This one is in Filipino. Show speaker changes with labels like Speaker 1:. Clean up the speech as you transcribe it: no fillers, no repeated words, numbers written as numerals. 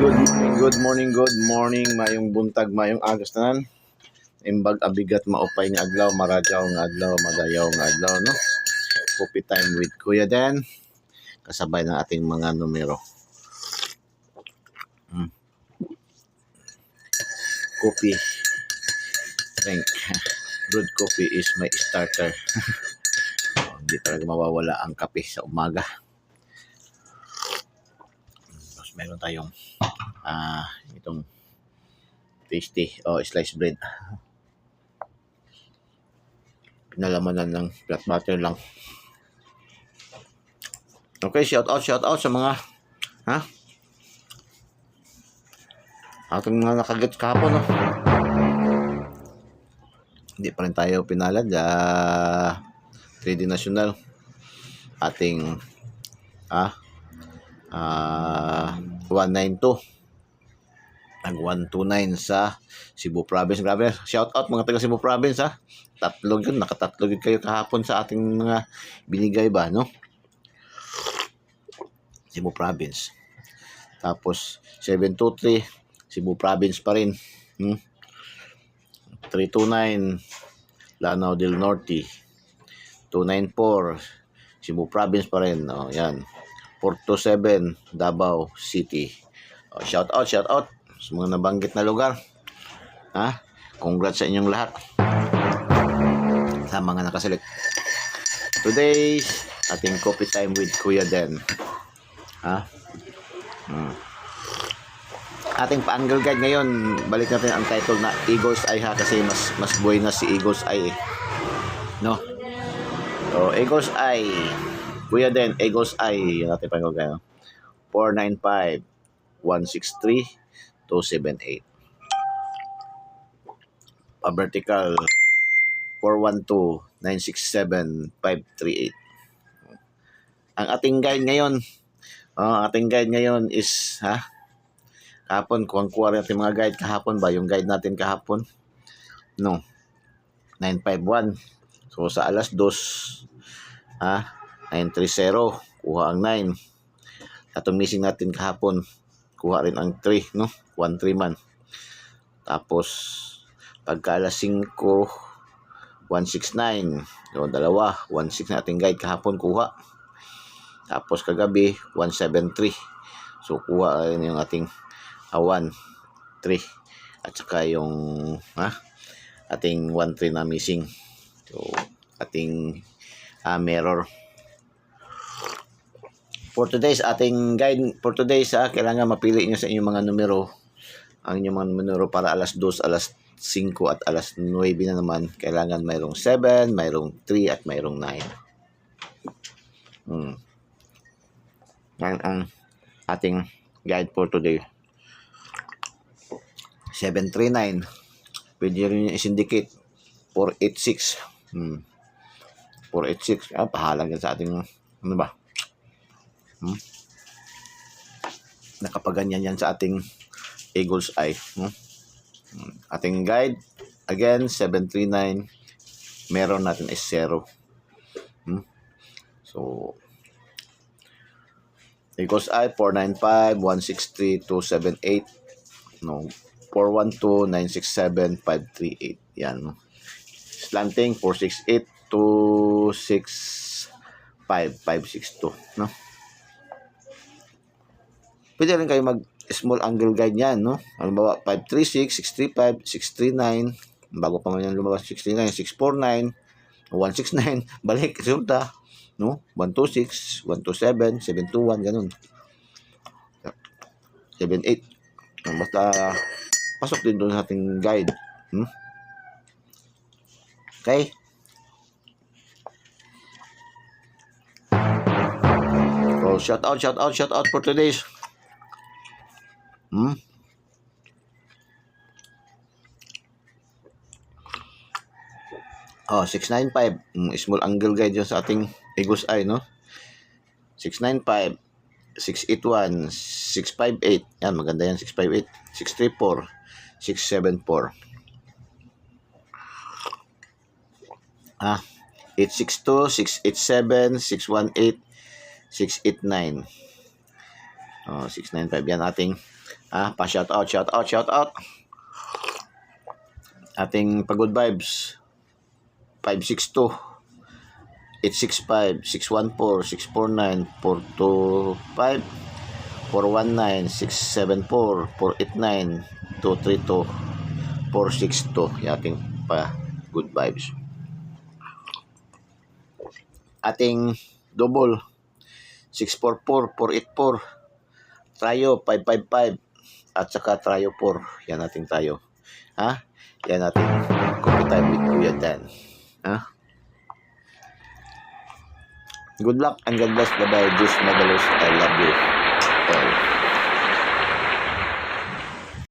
Speaker 1: good morning, mayong buntag, mayong agastanan. Imbag abigat maupay nga adlaw, maradyaw nga adlaw, magayaw nga adlaw, no? Coffee time with Kuya Dan. Kasabay ng ating mga numero. Coffee. Drink. Brewed coffee is my starter. Hindi talaga mawawala ang kape sa umaga. Tapos meron tayong itong tasty sliced bread. Pinalamanan lang, flat butter lang. Okay, shout out sa mga ating mga nakaget kahapon, no? Hindi pa rin tayo pinalad 3D National. Ating 192 nag 129 sa Cebu Province. Grabe, shout out mga taga Cebu Province, tatlog yun, nakatatlog yun kayo kahapon sa ating mga binigay ba, no? Cebu Province. Tapos 723 Cebu Province pa rin. 329 Lanao del Norte. 294 Cebu Province pa rin. Yan. 427 Davao City. Shout out sa mga nabanggit na lugar. Congrats sa inyong lahat. Sa mga nakaselect. Today's ating coffee time with Kuya Dan. Ating pa-angle guide ngayon, balik natin ang title na Eagle's Eye, kasi mas buhay na si Eagle's Eye, no? So Eagle's Eye, Kuya Dan, Eagle's Eye, yung ating pa-angle guide, 495 163 278. Pa-vertical 412 967 538. Ang ating guide ngayon, is kahapon, kuha rin natin mga guide kahapon ba? Yung guide natin kahapon, no? 951. So sa alas 2, 930, kuha ang 9. Atong missing natin kahapon, kuha rin ang 3, no? 1-3 man. Tapos pagka alas 5, 169. Yung dalawa, 16 na ating guide kahapon, kuha. Tapos kagabi 173. So kuha rin yung ating 1-3 at saka yung ating 1-3 na missing. So ating mirror. For today's ating guide, kailangan mapili niyo sa inyong mga numero. Ang inyong mga numero para alas 2, alas 5 at alas 9 na naman. Kailangan mayroong 7, mayroong 3 at mayroong 9. Yan ang ating guide for today. 739. Pwede rin yung isindicate. 486. 486. Pahalag yan sa ating, ano ba? Nakapaganyan yan sa ating Eagle's Eye. Ating guide, again, 739. Meron natin is 0. So, Eagle's Eye, 495 163 278. No, 412 967 538. Yan. Slanting 468 265 562. No? Pwede rin kayo mag small angle guide yan, no? Halimbawa 536 635 639. Bago pa man yan lumabas 639 649 169. Balik resulta, no? 126 127 721, ganun. 78. Basta pasok din doon sa ating guide. Okay? So shout out for today's 695. Small angle guide yun sa ating Eagle's Eye, no? 695 681 658. Yan, maganda yan. 658 634 674. 862 687 618 689. 695. Yan ating pa-shout out. Ating pagod vibes. 562 865 614 649 425 419 674 489 232 462. Yung ating pa good vibes. Ating double 644 484 Trayo 555 at saka Trayo 4. Yan natin tayo. Yan natin coffee time with Kuya Dan. Good luck and God bless. Bye-bye. Juice Madalos. I love you all.